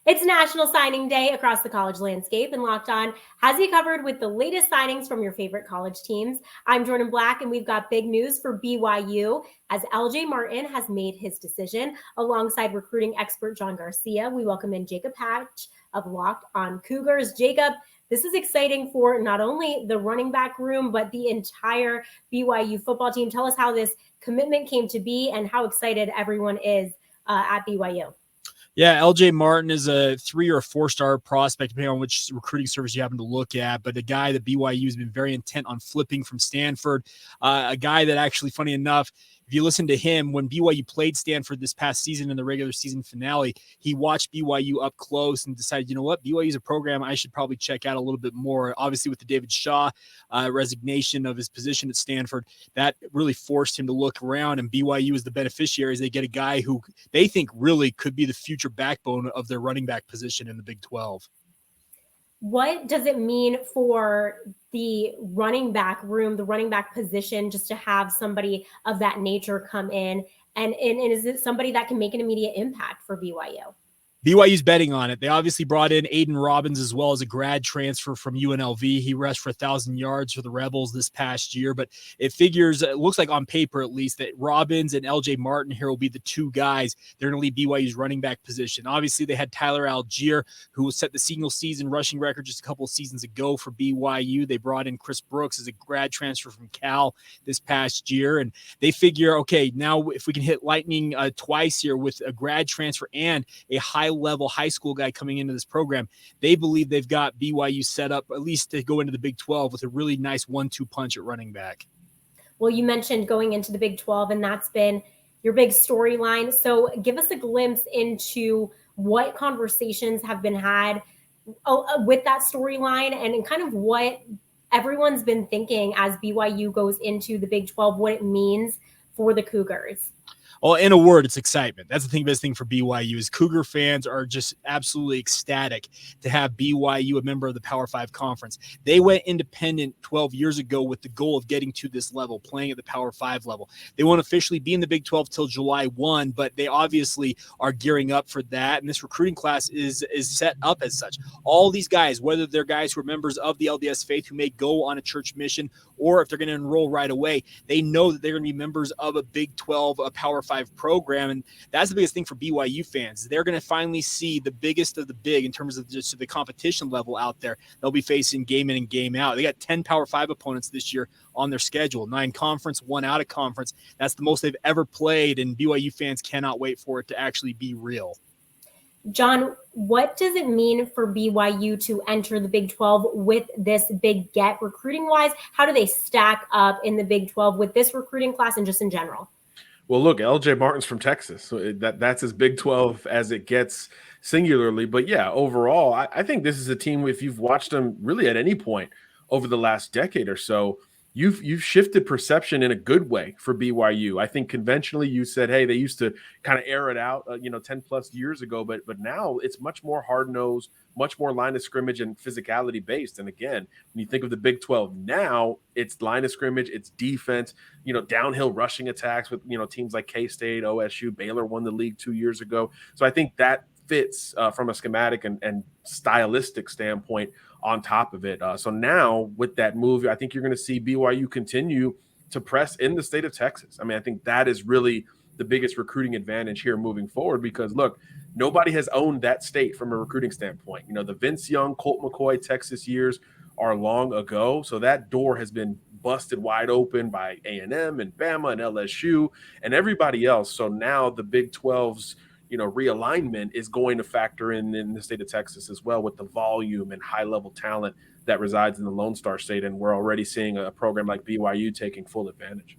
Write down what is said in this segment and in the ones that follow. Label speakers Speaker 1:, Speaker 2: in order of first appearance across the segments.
Speaker 1: It's National Signing Day across the college landscape, and Locked On has you covered with the latest signings from your favorite college teams. I'm Jourdan Black, and we've got big news for BYU as LJ Martin has made his decision. Alongside recruiting expert Jon Garcia, we welcome in Jacob Hatch of Locked On Cougars. Jacob, this is exciting for not only the running back room, but the entire BYU football team. Tell us how this commitment came to be and how excited everyone is at BYU.
Speaker 2: Yeah, LJ Martin is a 3 or 4-star prospect, depending on which recruiting service you happen to look at, but a guy that BYU has been very intent on flipping from Stanford, a guy that actually, funny enough, if you listen to him, when BYU played Stanford this past season in the regular season finale, he watched BYU up close and decided, you know what, BYU is a program I should probably check out a little bit more. Obviously, with the David Shaw resignation of his position at Stanford, that really forced him to look around, and BYU is the beneficiaries. They get a guy who they think really could be the future backbone of their running back position in the Big 12.
Speaker 1: What does it mean for the running back room, the running back position, just to have somebody of that nature come in? And is it somebody that can make an immediate impact for BYU?
Speaker 2: BYU's betting on it. They obviously brought in Aiden Robbins as well as a grad transfer from UNLV. He rushed for 1,000 yards for the Rebels this past year, but it looks like on paper at least, that Robbins and LJ Martin here will be the two guys. They're going to lead BYU's running back position. Obviously, they had Tyler Algier, who set the single season rushing record just a couple of seasons ago for BYU. They brought in Chris Brooks as a grad transfer from Cal this past year, and they figure, okay, now if we can hit lightning twice here with a grad transfer and a high-level high school guy coming into this program, they believe they've got BYU set up at least to go into the Big 12 with a really nice 1-2 punch at running back.
Speaker 1: Well, you mentioned going into the Big 12, and that's been your big storyline. So give us a glimpse into what conversations have been had with that storyline and kind of what everyone's been thinking as BYU goes into the Big 12, what it means for the Cougars.
Speaker 2: Well, in a word, it's excitement. That's the best thing for BYU is Cougar fans are just absolutely ecstatic to have BYU a member of the Power 5 conference. They went independent 12 years ago with the goal of getting to this level, playing at the Power 5 level. They won't officially be in the Big 12 till July 1, but they obviously are gearing up for that, and this recruiting class is set up as such. All these guys, whether they're guys who are members of the LDS faith who may go on a church mission or if they're going to enroll right away, they know that they're going to be members of a Big 12, a Power 5 program, and that's the biggest thing for BYU fans. They're going to finally see the biggest of the big in terms of just the competition level out there. They'll be facing game in and game out. They got 10 Power 5 opponents this year on their schedule, 9 conference, 1 out of conference. That's the most they've ever played, and BYU fans cannot wait for it to actually be real.
Speaker 1: Jon, what does it mean for BYU to enter the Big 12 with this big get recruiting-wise? How do they stack up in the Big 12 with this recruiting class and just in general?
Speaker 3: Well, look, LJ Martin's from Texas, so that's as Big 12 as it gets singularly. But yeah, overall, I think this is a team, if you've watched them really at any point over the last decade or so, you've shifted perception in a good way for BYU. I think conventionally you said, hey, they used to kind of air it out, 10 plus years ago, but now it's much more hard-nosed, much more line of scrimmage and physicality based. And again, when you think of the Big 12 now, it's line of scrimmage, it's defense, downhill rushing attacks with, teams like K-State, OSU, Baylor won the league 2 years ago. So I think that fits from a schematic and stylistic standpoint on top of it. So now with that move, I think you're going to see BYU continue to press in the state of Texas. I mean, I think that is really the biggest recruiting advantage here moving forward because, look, nobody has owned that state from a recruiting standpoint. The Vince Young, Colt McCoy, Texas years are long ago. So that door has been busted wide open by A&M and Bama and LSU and everybody else. So now the Big 12's realignment is going to factor in the state of Texas as well with the volume and high-level talent that resides in the Lone Star State, and we're already seeing a program like BYU taking full advantage.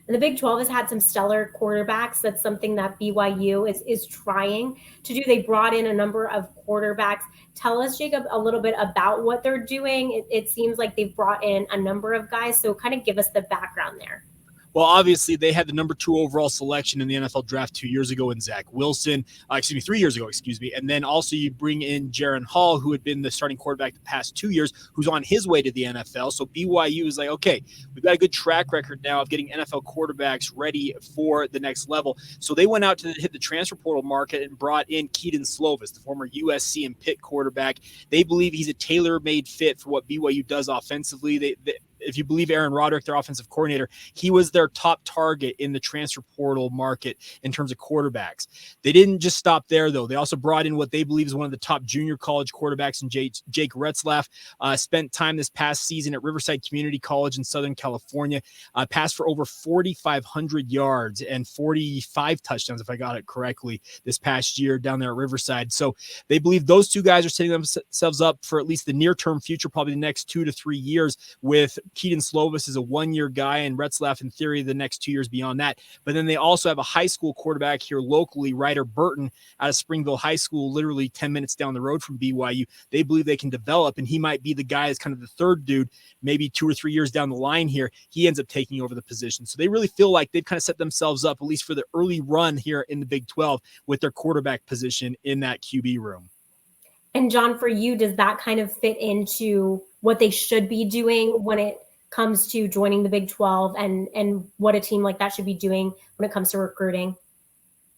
Speaker 1: And the Big 12 has had some stellar quarterbacks. That's something that BYU is trying to do. They brought in a number of quarterbacks. Tell us, Jacob, a little bit about what they're doing. It seems like they've brought in a number of guys, so kind of give us the background there.
Speaker 2: Well, obviously, they had the number 2 overall selection in the NFL draft 2 years ago in Zach Wilson. 3 years ago, And then also you bring in Jourdan Hall, who had been the starting quarterback the past 2 years, who's on his way to the NFL. So BYU is like, okay, we've got a good track record now of getting NFL quarterbacks ready for the next level. So they went out to hit the transfer portal market and brought in Kedon Slovis, the former USC and Pitt quarterback. They believe he's a tailor-made fit for what BYU does offensively. If you believe Aaron Roderick, their offensive coordinator, he was their top target in the transfer portal market in terms of quarterbacks. They didn't just stop there, though. They also brought in what they believe is one of the top junior college quarterbacks in Jake Retzlaff. Spent time this past season at Riverside Community College in Southern California. Passed for over 4,500 yards and 45 touchdowns, if I got it correctly, this past year down there at Riverside. So they believe those two guys are setting themselves up for at least the near-term future, probably the next 2 to 3 years, with Kedon Slovis is a 1-year guy, and Retzlaff, in theory, the next 2 years beyond that. But then they also have a high school quarterback here locally, Ryder Burton, out of Springville High School, literally 10 minutes down the road from BYU. They believe they can develop, and he might be the guy as kind of the third dude, maybe 2 or 3 years down the line here. He ends up taking over the position. So they really feel like they've kind of set themselves up, at least for the early run here in the Big 12, with their quarterback position in that QB room.
Speaker 1: And John, for you, does that kind of fit into what they should be doing when it comes to joining the Big 12 and what a team like that should be doing when it comes to recruiting?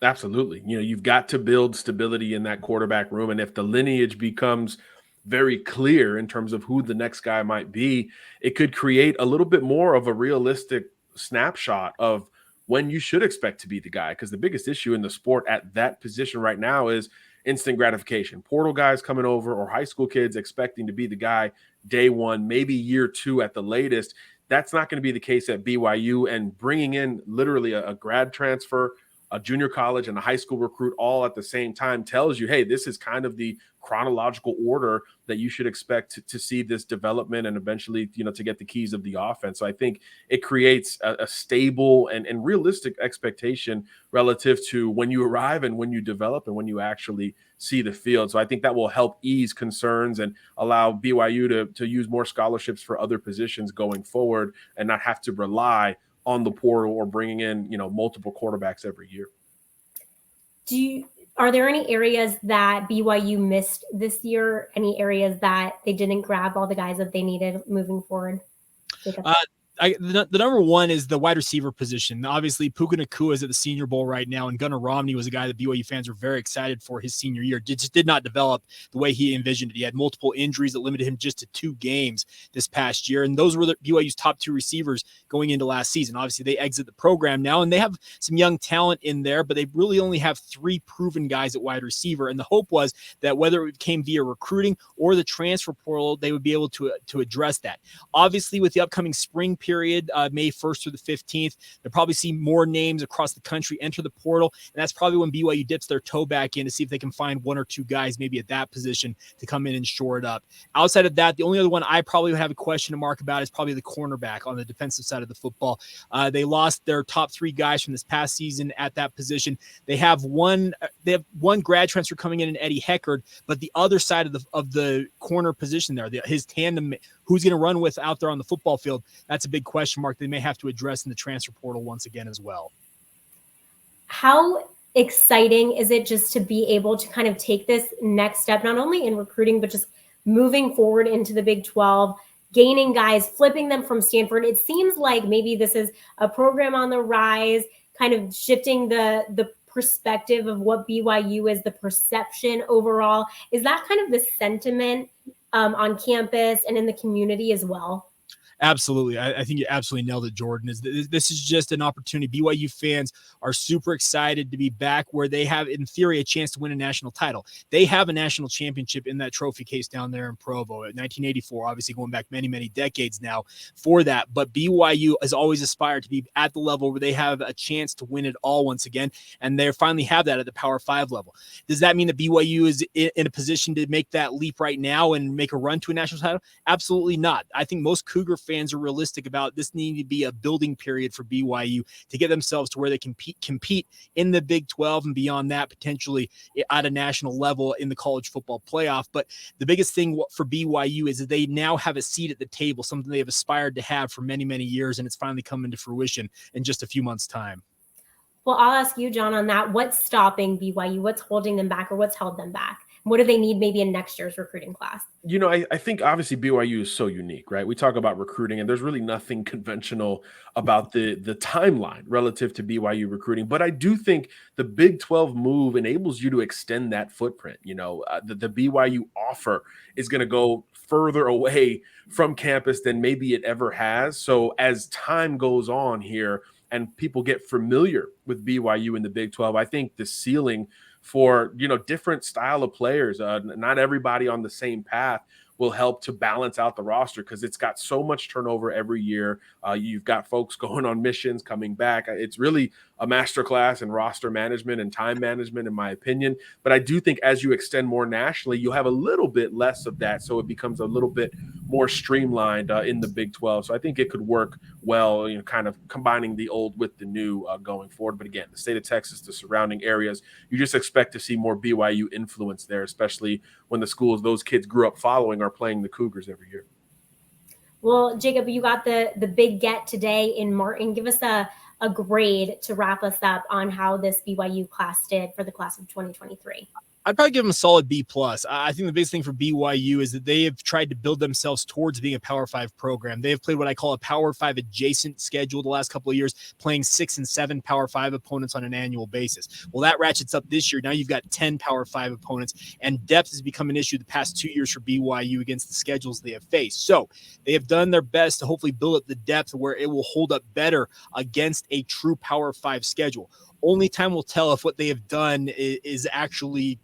Speaker 3: Absolutely. You've got to build stability in that quarterback room. And if the lineage becomes very clear in terms of who the next guy might be, it could create a little bit more of a realistic snapshot of when you should expect to be the guy. Because the biggest issue in the sport at that position right now is instant gratification. Portal guys coming over, or high school kids expecting to be the guy day one, maybe year 2 at the latest. That's not going to be the case at BYU. And bringing in literally a grad transfer, a junior college, and a high school recruit all at the same time tells you, hey, this is kind of the chronological order that you should expect to see this development and eventually, to get the keys of the offense. So I think it creates a stable and realistic expectation relative to when you arrive and when you develop and when you actually see the field. So I think that will help ease concerns and allow BYU to use more scholarships for other positions going forward and not have to rely on the portal or bringing in, multiple quarterbacks every year.
Speaker 1: Are there any areas that BYU missed this year? Any areas that they didn't grab all the guys that they needed moving forward?
Speaker 2: The number one is the wide receiver position. Obviously, Puka Nacua is at the Senior Bowl right now, and Gunnar Romney was a guy that BYU fans were very excited for his senior year. Just did not develop the way he envisioned it. He had multiple injuries that limited him just to 2 games this past year, and those were BYU's top 2 receivers going into last season. Obviously, they exit the program now, and they have some young talent in there, but they really only have 3 proven guys at wide receiver, and the hope was that whether it came via recruiting or the transfer portal, they would be able to address that. Obviously, with the upcoming spring period, May 1st through the 15th, they'll probably see more names across the country enter the portal, and that's probably when BYU dips their toe back in to see if they can find 1 or 2 guys maybe at that position to come in and shore it up. Outside of that, the only other one I probably would have a question mark about is probably the cornerback on the defensive side of the football. They lost their top 3 guys from this past season at that position. They have one grad transfer coming in Eddie Heckard, but the other side of the corner position there, his tandem, who's going to run with out there on the football field, that's a big question mark they may have to address in the transfer portal once again as well.
Speaker 1: How exciting is it just to be able to kind of take this next step, not only in recruiting, but just moving forward into the Big 12, gaining guys, flipping them from Stanford? It seems like maybe this is a program on the rise, kind of shifting the perspective of what BYU is, the perception overall. Is that kind of the sentiment on campus and in the community as well?
Speaker 2: Absolutely. I think you absolutely nailed it, Jourdan. This is just an opportunity. BYU fans are super excited to be back where they have, in theory, a chance to win a national title. They have a national championship in that trophy case down there in Provo in 1984, obviously going back many, many decades now for that. But BYU has always aspired to be at the level where they have a chance to win it all once again, and they finally have that at the Power 5 level. Does that mean that BYU is in a position to make that leap right now and make a run to a national title? Absolutely not. I think most Cougar fans fans are realistic about this needing to be a building period for BYU to get themselves to where they can compete in the Big 12 and beyond that, potentially at a national level in the college football playoff. But the biggest thing for BYU is that they now have a seat at the table, something they've aspired to have for many, many years, and it's finally come into fruition in just a few months' time.
Speaker 1: Well, I'll ask you, John, on that. What's stopping BYU? What's holding them back, or what's held them back? What do they need maybe in next year's recruiting class?
Speaker 3: I think obviously BYU is so unique, right? We talk about recruiting, and there's really nothing conventional about the timeline relative to BYU recruiting. But I do think the Big 12 move enables you to extend that footprint. The BYU offer is going to go further away from campus than maybe it ever has. So as time goes on here and people get familiar with BYU in the Big 12, I think the ceiling for different style of players, not everybody on the same path, will help to balance out the roster because it's got so much turnover every year. You've got folks going on missions, coming back. It's really a masterclass in roster management and time management, in my opinion. But I do think as you extend more nationally, you'll have a little bit less of that, so it becomes a little bit more streamlined in the Big 12. So I think it could work well, kind of combining the old with the new going forward. But again, the state of Texas, the surrounding areas, you just expect to see more BYU influence there, especially when the schools those kids grew up following are playing the Cougars every year.
Speaker 1: Well, Jacob, you got the big get today in Martin. Give us a grade to wrap us up on how this BYU class did for the class of 2023.
Speaker 2: I'd probably give them a solid B+. I think the biggest thing for BYU is that they have tried to build themselves towards being a Power 5 program. They have played what I call a Power 5 adjacent schedule the last couple of years, playing 6 and 7 Power 5 opponents on an annual basis. Well, that ratchets up this year. Now you've got 10 Power 5 opponents, and depth has become an issue the past 2 years for BYU against the schedules they have faced. So they have done their best to hopefully build up the depth where it will hold up better against a true Power 5 schedule. Only time will tell if what they have done is actually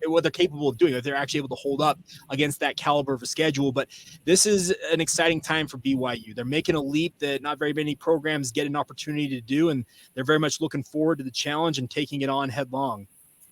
Speaker 2: what they're capable of doing, if they're actually able to hold up against that caliber of a schedule. But this is an exciting time for BYU. They're making a leap that not very many programs get an opportunity to do, and they're very much looking forward to the challenge and taking it on headlong.